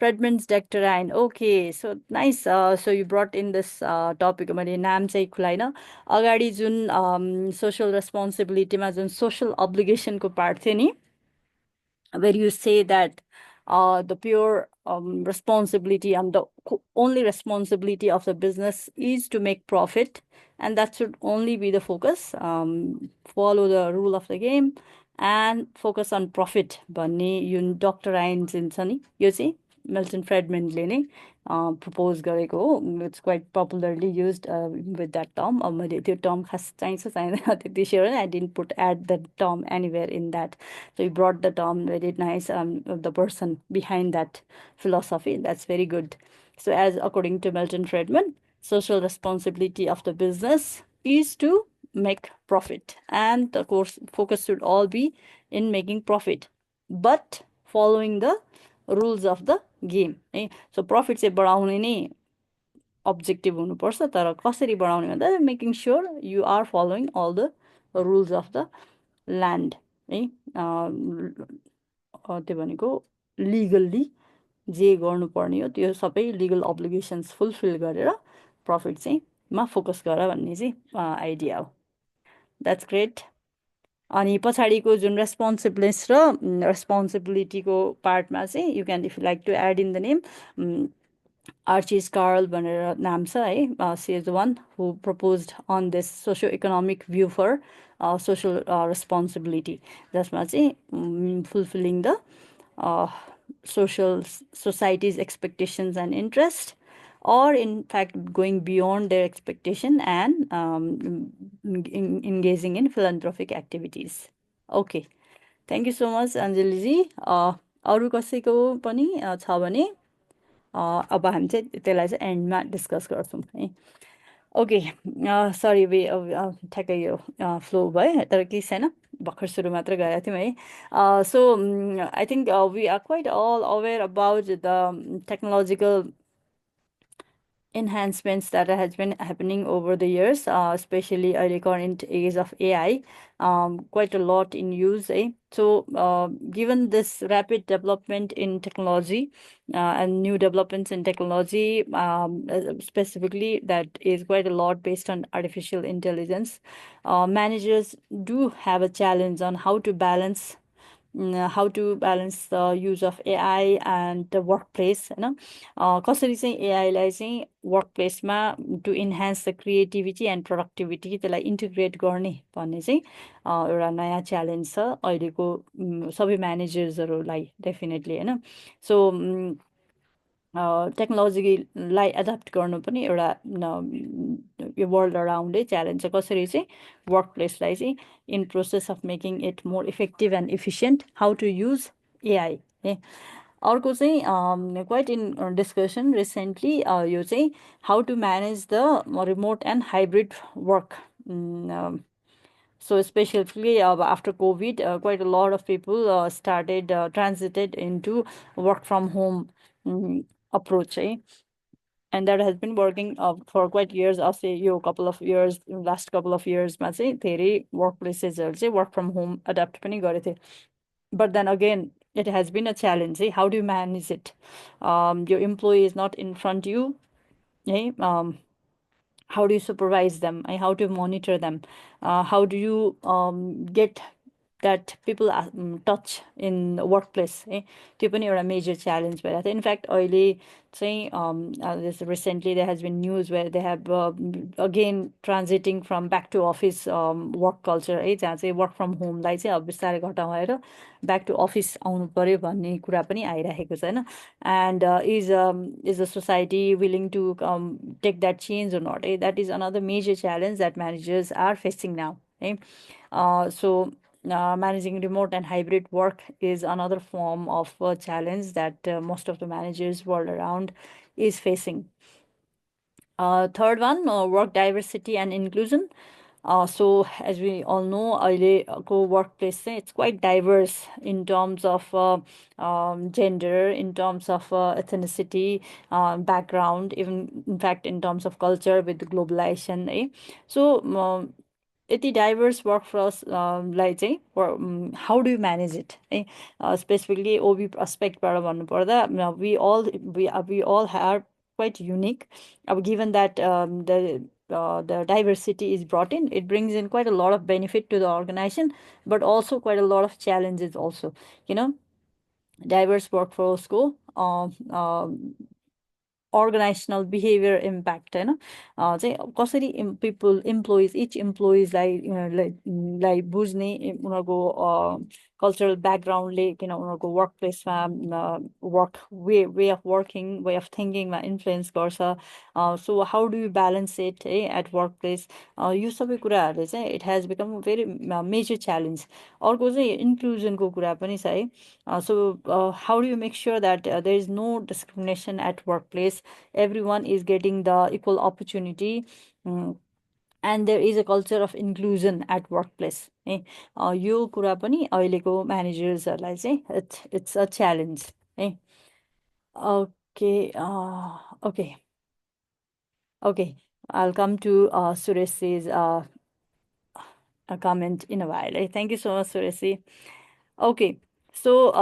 Fredman's Dectarine. Okay, so nice. So you brought in this topic. मैले नाम चाहिँ खुलाइन. अगाडि जुन social responsibility मा जुन social obligation को part थियो नि, where you say that the pure responsibility and the only responsibility of the business is to make profit, and that should only be the focus. Follow the rule of the game and focus on profit भन्ने जुन डक्टराइन छ नि, यो चाहिँ Milton फ्रेडमनले नै propose गरेको हो. It's quite popularly used with that term. अब मैले त्यो टर्म खास चाहिन्छ चाहिँदैन त्यति sure, I didn't put add the term anywhere in that. So you brought the term very nice, the person behind that philosophy. That's very good. So as according to Milton Friedman, social responsibility of the business is to make profit. And of course, focus should all be in making profit, but following the rules of the game. So profit चाहिँ बढाउने नै objective हुनुपर्छ, तर कसरी बढाउने भन्दा making sure you are following all the rules of the land, है? त्यो भनेको लिगल्ली जे गर्नुपर्ने हो त्यो सबै लिगल अब्लिगेसन्स फुलफिल गरेर प्रफिट चाहिँ मा फोकस गर भन्ने चाहिँ आइडिया हो. That's great. अनि पछाडिको जुन रेस्पोन्सिबनेस र रेस्पोन्सिबिलिटीको पार्टमा चाहिँ you can, if you like to add in the name, Archie Scarl भनेर नाम छ है, she is the one who proposed on this socio-economic view for social responsibility, जसमा चाहिँ fulfilling the uh, social society's expectations and interest, or in fact going beyond their expectation and engaging in philanthropic activities. Okay, thank you so much Anjali ji. अरू कसैको पनि छ भने अब हामी चाहिँ त्यसलाई चाहिँ एन्डमा डिस्कस गर्छौँ है. ओके, सरी वे ठ्याक्कै यो फ्लो भयो तर केही छैन, भर्खर सुरु मात्र गरेका थियौँ है. So I think we are quite all aware about the technological enhancements that has been happening over the years, especially early current age of AI, quite a lot in use. So, given this rapid development in technology and new developments in technology, specifically that is quite a lot based on artificial intelligence, managers do have a challenge on how to balance the use of AI and the workplace होइन. कसरी चाहिँ एआईलाई चाहिँ वर्कप्लेसमा to enhance the creativity and productivity त्यसलाई integrate गर्ने भन्ने चाहिँ एउटा नयाँ च्यालेन्ज छ अहिलेको सबै म्यानेजर्सहरूलाई डेफिनेटली होइन. सो टेक्नोलोजीलाई एडप्ट गर्नु पनि एउटा यो वर्ल्ड अराउन्डै च्यालेन्ज छ, कसरी चाहिँ वर्कप्लेसलाई चाहिँ in process of making it more effective and efficient, how to use AI है. अर्को चाहिँ क्वाइट इन डिस्कसन रिसेन्टली यो चाहिँ how to manage the remote and hybrid work. So especially after COVID, quite a lot of people started transited into work from home approach, and that has been working for quite years. I'll say you couple of years, last couple of years मा चाहिँ धेरै workplaces चाहिँ work from home adapt पनि गरेथे. But then again, it has been a challenge. How do you manage it? Your employee is not in front of you. How do you supervise them? How to monitor them? How do you get that people touch in workplace? त्यो पनि एउटा major challenge भइरहेको थियो. In fact, अहिले चाहिँ this recently there has been news where they have again transiting from back to office work culture है, जहाँ चाहिँ work from home लाई चाहिँ अब बिस्तारै घटाएर back to office आउनु पर्यो भन्ने कुरा पनि आइरहेको छ होइन. And is the society willing to take that change or not? That is another major challenge that managers are facing now. So managing remote and hybrid work is another form of a challenge that most of the managers world around is facing. Third one, work diversity and inclusion. So as we all know, अहिलेको workplace चाहिँ it's quite diverse in terms of gender, in terms of ethnicity, background, even in fact in terms of culture with the globalization. So यति diverse workforce लाई चाहिँ how do manage it है. Specifically OB पर्सपेक्टबाट भन्नुपर्दा we all are quite unique. Given that the diversity is brought in, it brings in quite a lot of benefit to the organization, but also quite a lot of challenges also. Diverse workforce को organizational behavior impact होइन, चाहिँ कसरी employees each employeesलाई बुझ्ने उनीहरूको cultural backgroundले किन उनीहरूको वर्कप्लेसमा work way of working, way of thinking मा influence गर्छ. So how do you balance it at workplace? यो सबै कुराहरूले चाहिँ it has become a very major challenge. अर्को चाहिँ inclusionको कुरा पनि छ है. So how do you make sure that there is no discrimination at workplace? Everyone is getting the equal opportunity. And there is a culture of inclusion at workplace. यो कुरा पनि अहिलेको म्यानेजर्सहरूलाई चाहिँ it's a challenge. Okay, okay, okay. I'll come to Suresh's a comment in a while. Thank you so much, Suresh. Okay, so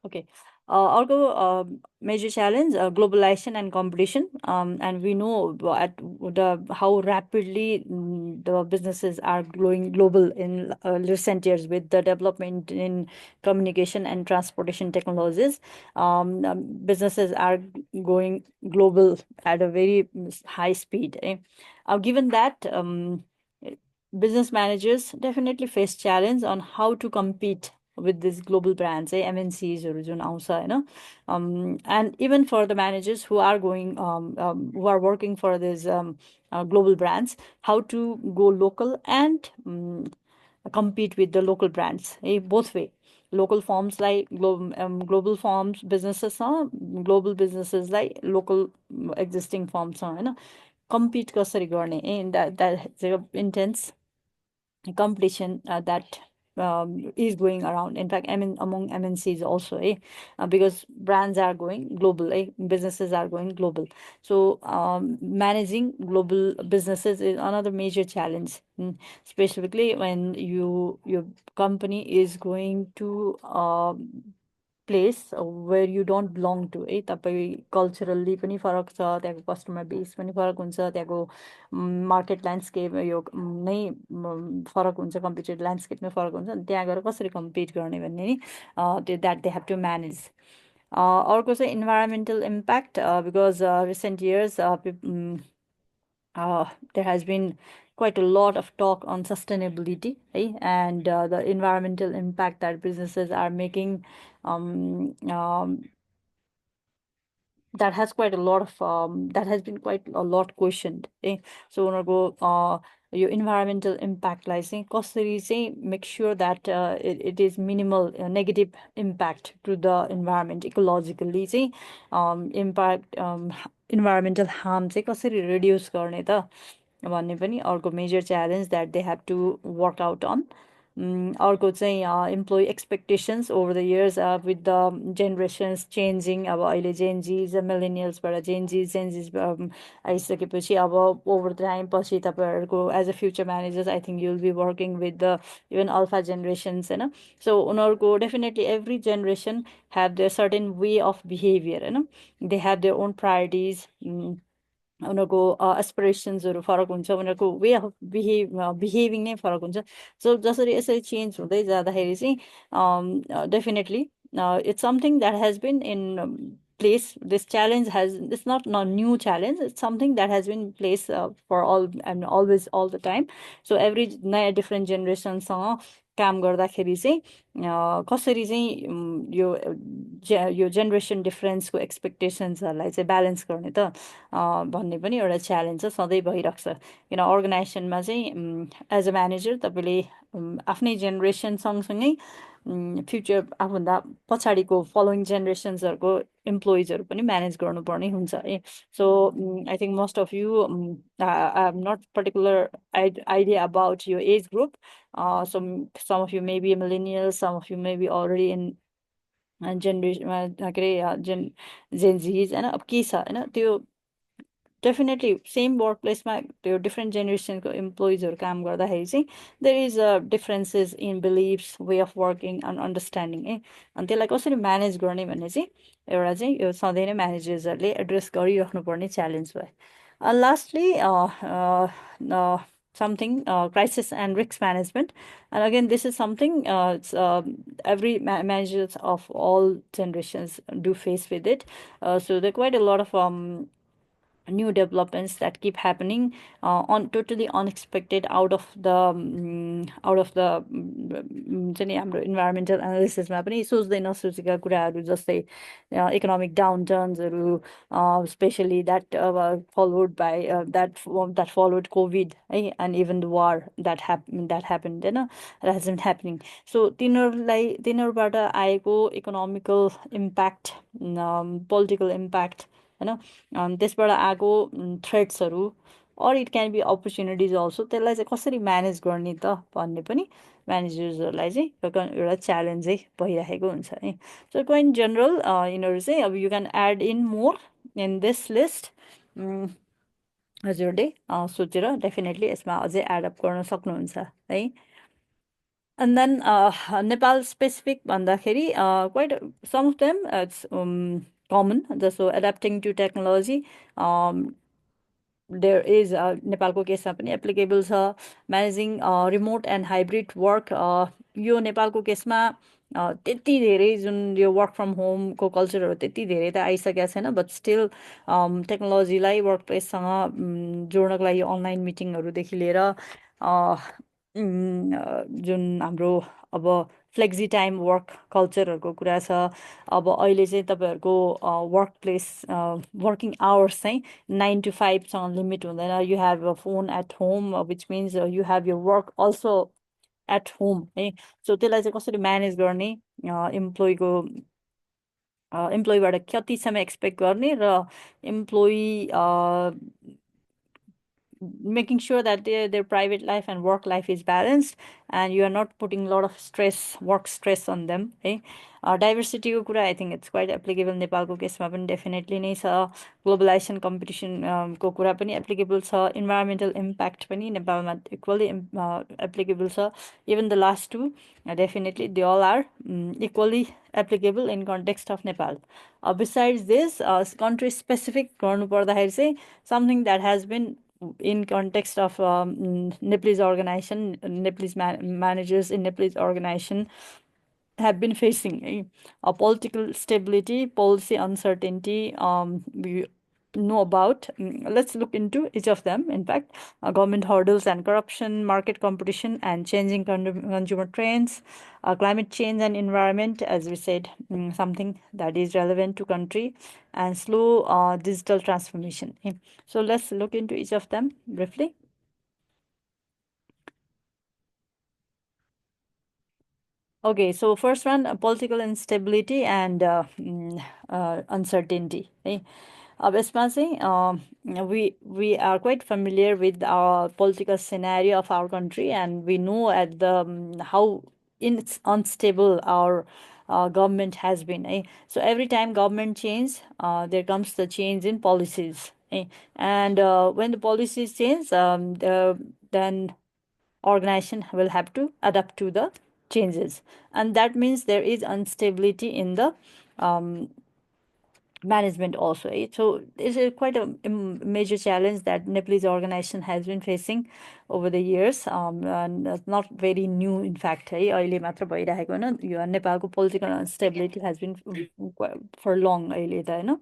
okay. अर्को major challenge, globalization and competition. And we know at the how rapidly the businesses are growing global in recent years with the development in communication and transportation technologies. Businesses are going global at a very high speed. Given that, business managers definitely face challenge on how to compete with these global brands, MNCs हरू जुन आउँछ होइन. And even for the managers who are going who are working for these global brands, how to go local and compete with the local brands, both way. Local firms like global firms businesses global businesses like local existing firms होइन, compete कसरी गर्ने, that's a intense competition that is going around. In fact, I mean, among MNCs also, because brands are going global, businesses are going global. So, managing global businesses is another major challenge, specifically when your company is going to place where you don't belong to, तपाईँ culturally पनि फरक छ, त्यहाँको customer base पनि फरक हुन्छ, त्यहाँको market landscape यो नै फरक हुन्छ, कम्पिटेटिभ ल्यान्डस्केप नै फरक हुन्छ, अनि त्यहाँ गएर कसरी कम्पिट गर्ने भन्ने नि त्यो that they have to manage. अर्को चाहिँ environmental impact, because recent years there has been quite a lot of talk on sustainability, and the environmental impact that businesses are making. That has quite a lot of that has been quite a lot questioned. So उनीहरूको यो environmental impact लाई चाहिँ कसरी चाहिँ make sure that it is minimal negative impact to the environment ecologically चाहिँ impact environmental harm चाहिँ कसरी reduce गर्ने त भन्ने पनि अर्को major challenge that they have to work out on. अर्को चाहिँ employee expectations over the years with the generations changing. अब अहिले Gen Zs millennialsबाट Gen Zs आइसकेपछि अब over time पछि तपाईँहरूको as a future managers, I think you'll be working with the even alpha generations होइन. So उनीहरूको definitely every generation have their certain way of behavior होइन. They have their own priorities. उनीहरूको एस्पिरेसन्सहरू फरक हुन्छ, उनीहरूको way of behaving नै फरक हुन्छ. सो जसरी यसरी चेन्ज हुँदै जाँदाखेरि चाहिँ definitely it's something that has been in place. This challenge has, it's not a new challenge, it's something that has been in place for all and always all the time. So every नयाँ different generationसँग काम गर्दाखेरि चाहिँ कसरी चाहिँ यो generation डिफरेन्सको एक्सपेक्टेसन्सहरूलाई चाहिँ balance गर्ने त भन्ने पनि एउटा च्यालेन्ज छ, सधैँ भइरहेको छ. किन अर्गनाइजेसनमा चाहिँ एज अ म्यानेजर तपाईँले आफ्नै जेनेरेसन सँगसँगै फ्युचर आफूभन्दा पछाडिको फलोइङ जेनेरेसन्सहरूको इम्प्लोइजहरू पनि म्यानेज गर्नुपर्ने हुन्छ so I think most of you I have not particular idea about your age group. Some of you may be millennials, some of you may be already in generation के अरे Gen Zs होइन. अब के छ होइन, त्यो definitely same work प्लेसमा त्यो different जेनेरेसनको इम्प्लोइजहरू काम गर्दाखेरि चाहिँ there is a differences in believes, way of working and understanding अनि त्यसलाई कसरी म्यानेज गर्ने भन्ने चाहिँ एउटा चाहिँ यो सधैँ नै म्यानेजर्सहरूले एड्रेस गरिराख्नुपर्ने च्यालेन्ज भयो. Lastly, something crisis and risk management, and again this is something it's, every managers of all generations do face with it. So there are quite a lot of new developments that keep happening on totally unexpected out of the चाहिँ नि हाम्रो environmental एनालिसिसमा पनि सोच्दै नसोचेका कुराहरू जस्तै economic डाउनटर्न्सहरू, specially that followed by that followed Covid है, and even the war that happen होइन, that has been happening. So तिनीहरूबाट आएको इकोनोमिकल इम्प्याक्ट, पोलिटिकल इम्प्याक्ट होइन, त्यसबाट आएको थ्रेट्सहरू, or it can be opportunities also, त्यसलाई चाहिँ कसरी म्यानेज गर्ने त भन्ने पनि म्यानेजर्सहरूलाई चाहिँ एउटा च्यालेन्जै भइरहेको हुन्छ है. सो इन जेनरल यिनीहरू चाहिँ अब you can add in more in this list. हजुरले सोचेर डेफिनेटली यसमा अझै एडअप गर्न सक्नुहुन्छ है. And then Nepal specific भन्दाखेरि quite some of them it's common. So adapting to technology, there is नेपालको केसमा पनि एप्लिकेबल छ. Managing remote and hybrid work, यो नेपालको केसमा त्यति धेरै जुन यो वर्क फ्रम होमको कल्चरहरू त्यति धेरै त आइसकेको छैन, बट स्टिल टेक्नोलोजीलाई वर्क प्लेससँग जोड्नको लागि अनलाइन मिटिङहरूदेखि लिएर जुन हाम्रो अब फ्लेक्सी टाइम वर्क कल्चरहरूको कुरा छ. अब अहिले चाहिँ तपाईँहरूको वर्क प्लेस वर्किङ आवर्स चाहिँ 9 to 5सँग लिमिट हुँदैन. You have a phone at home, which means you have your work also at home है. सो त्यसलाई चाहिँ कसरी म्यानेज गर्ने, इम्प्लोइको इम्प्लोइबाट कति समय एक्सपेक्ट गर्ने, र employee making sure that their private life and work life is balanced, and you are not putting a lot of stress, work stress on them. Okay? Diversity ko kura, I think it's quite applicable Nepal ko case ma pani definitely नै छ. Globalization competition को कुरा पनि applicable छ. Environmental impact पनि नेपालमा equally applicable छ. Even the last two, definitely they all are equally applicable in context of Nepal. Besides this, country specific गर्नु पर्दाखेरि चाहिँ something that has been in context of Nepalese organization, Nepalese managers in Nepalese organization have been facing a political stability, policy uncertainty. We know about. Let's look into each of them. In fact, government hurdles and corruption, market competition and changing consumer trends, climate change and environment, as we said, something that is relevant to country, and slow digital transformation. So let's look into each of them briefly. Okay, so first one, political instability and uncertainty. Okay. यसमा चाहिँ we are quite familiar with our political scenario of our country, and we know at the how unstable our government has been. So every time government change, there comes the change in policies. And when the policies change, then organization will have to adapt to the changes, and that means there is instability in the management also. So it's quite a major challenge that Nepalese organization has been facing over the years, and it's not very new in fact. अहिले मात्र भइरहेको होइन, यो नेपालको political instability has been for long अहिले त होइन.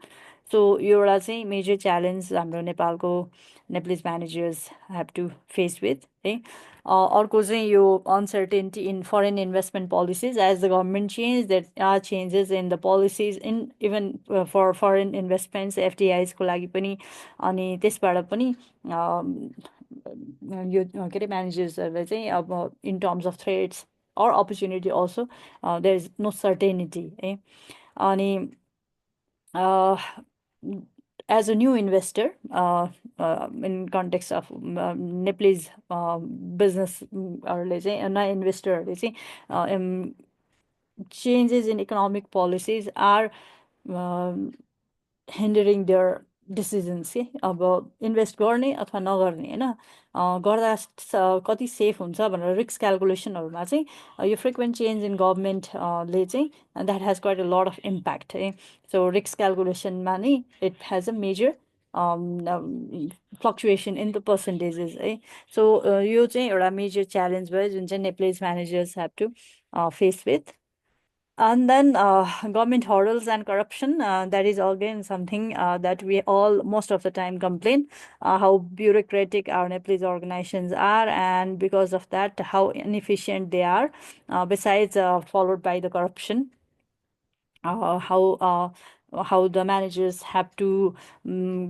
So यो एउटा चाहिँ major challenge हाम्रो नेपालको Nepalese managers have to face with. अर्को चाहिँ यो uncertainty in foreign investment policies. As the government change, there are changes in the policies in even for foreign investments, FDIs को लागि पनि. अनि त्यसबाट पनि यो के अरे म्यानेजर्सहरूलाई चाहिँ अब in terms of threats or opportunity also, there is no certainty. अनि as a new investor, in context of Nepalese business, हरूले चाहिँ नयाँ इन्भेस्टरहरूले चाहिँ changes in economic policies are hindering their decisions के. अब इन्भेस्ट गर्ने अथवा नगर्ने होइन, गर्दा कति सेफ हुन्छ भनेर रिस्क क्यालकुलेसनहरूमा चाहिँ यो फ्रिक्वेन्ट चेन्ज इन गभर्मेन्टले चाहिँ that has quite a lot of impact. So risk क्यालकुलेसनमा नै it has a major fluctuation in the percentages. So यो चाहिँ एउटा मेजर च्यालेन्ज भयो जुन चाहिँ Nepalese managers have to face with. And then government hurdles and corruption, that is again something that we all most of the time complain, how bureaucratic our Nepalese organizations are, and because of that, how inefficient they are. Besides, followed by the corruption, how the managers have to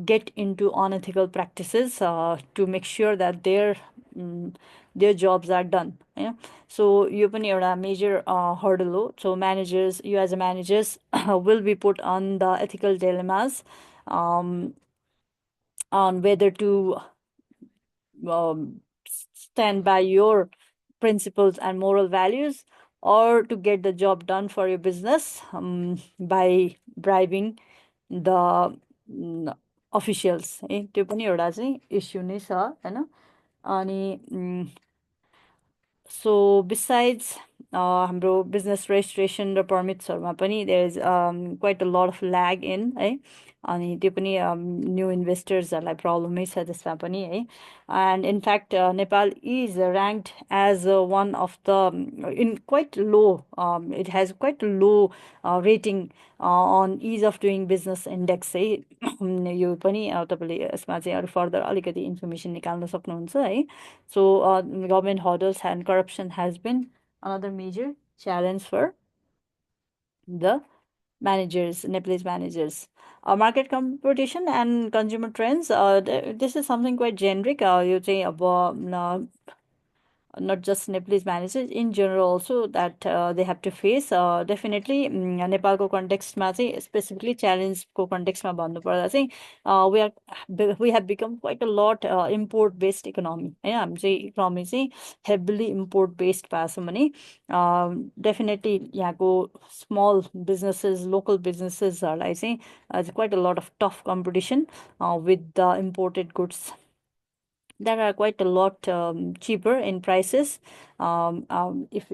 get into unethical practices to make sure that their jobs are done. So you पनि एउटा major hurdle हो. So managers, you as a managers will be put on the ethical dilemmas on whether to stand by your principles and moral values, or to get the job done for your business by bribing the officials. त्यो पनि एउटा चाहिँ issue नै छ होइन. अनि So besides हाम्रो business registration र permitsहरूमा पनि there is quite a lot of lag in है अनि त्यो पनि new investorsहरूलाई प्रब्लमै छ त्यसमा पनि है and in fact Nepal is ranked as one of the in quite low it has quite low rating on ease of doing business index है यो पनि तपाईँले यसमा चाहिँ अरू फर्दर अलिकति इन्फर्मेसन निकाल्न सक्नुहुन्छ है so government hurdles and corruption has been another major challenge for the managers, Nepalese managers. Market competition and consumer trends. This is something quite generic. You say about not just Nepalese managers in general also that they have to face. Definitely Nepalको कन्टेक्स्टमा चाहिँ specifically challenge को कन्टेक्स्टमा भन्नुपर्दा चाहिँ we have become quite a lot import based economy होइन हामी चाहिँ economy चाहिँ heavily import based भएको छौँ भने definitely यहाँको small businesses local businesses चाहिँ quite a lot of tough competition with the imported goods that are quite a lot cheaper in prices if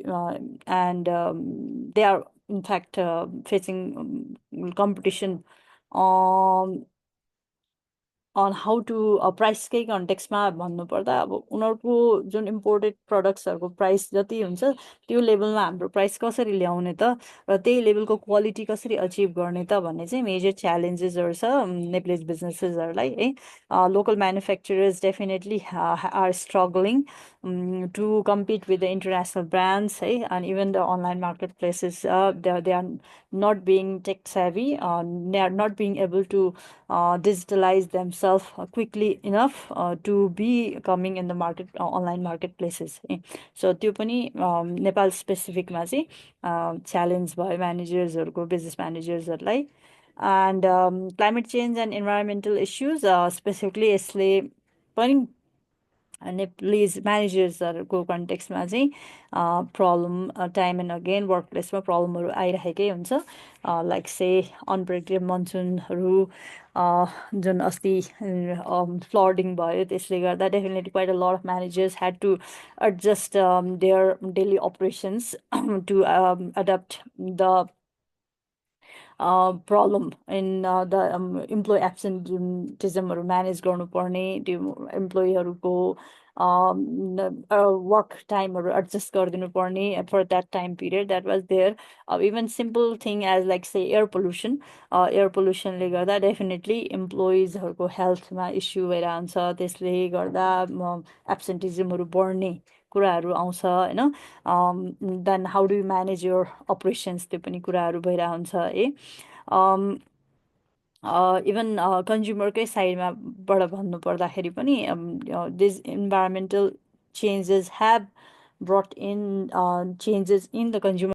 and they are in fact facing competition um, on how to प्राइसकै कन्टेक्स्टमा भन्नुपर्दा अब उनीहरूको जुन imported प्रडक्ट्सहरूको price जति हुन्छ त्यो लेभलमा हाम्रो price कसरी ल्याउने त र त्यही लेभलको क्वालिटी कसरी अचिभ गर्ने त भन्ने चाहिँ मेजर च्यालेन्जेसहरू छ नेप्लिज बिजनेसेसहरूलाई है local manufacturers definitely are struggling to compete with the international brands है and even the online marketplaces they are not being tech savvy they are not being able to digitalize themselves quickly enough to be coming in the market online marketplaces so त्यो पनि नेपाल स्पेसिफिकमा चाहिँ challenge भयो म्यानेजर्सहरूको business म्यानेजर्सहरूलाई and climate change and environmental issues specifically यसले पनि Nepalese म्यानेजर्सहरूको कन्टेक्स्टमा चाहिँ problem time and again work प्लेसमा प्रब्लमहरू आइरहेकै हुन्छ लाइक से अनप्रेडिक्टेड मनसुनहरू जुन अस्ति फ्लडिङ भयो त्यसले गर्दा definitely quite a lot of managers had to adjust their daily operations to adapt the problem in the employee एब्सेन्टिजमहरू म्यानेज गर्नुपर्ने त्यो इम्प्लोइहरूको वर्क टाइमहरू एडजस्ट गरिदिनु पर्ने for that time period that was there अब even simple thing as like say air पोल्युसनले गर्दा डेफिनेटली इम्प्लोइजहरूको हेल्थमा इस्यु भइरहन्छ त्यसले गर्दा एब्सेन्टिजमहरू बढ्ने कुराहरू आउँछ होइन then how do you manage your operations त्यो पनि कुराहरू भइरहेको हुन्छ है इभन कन्ज्युमरकै साइडमाबाट भन्नुपर्दाखेरि पनि this environmental changes have brought in changes in the consumer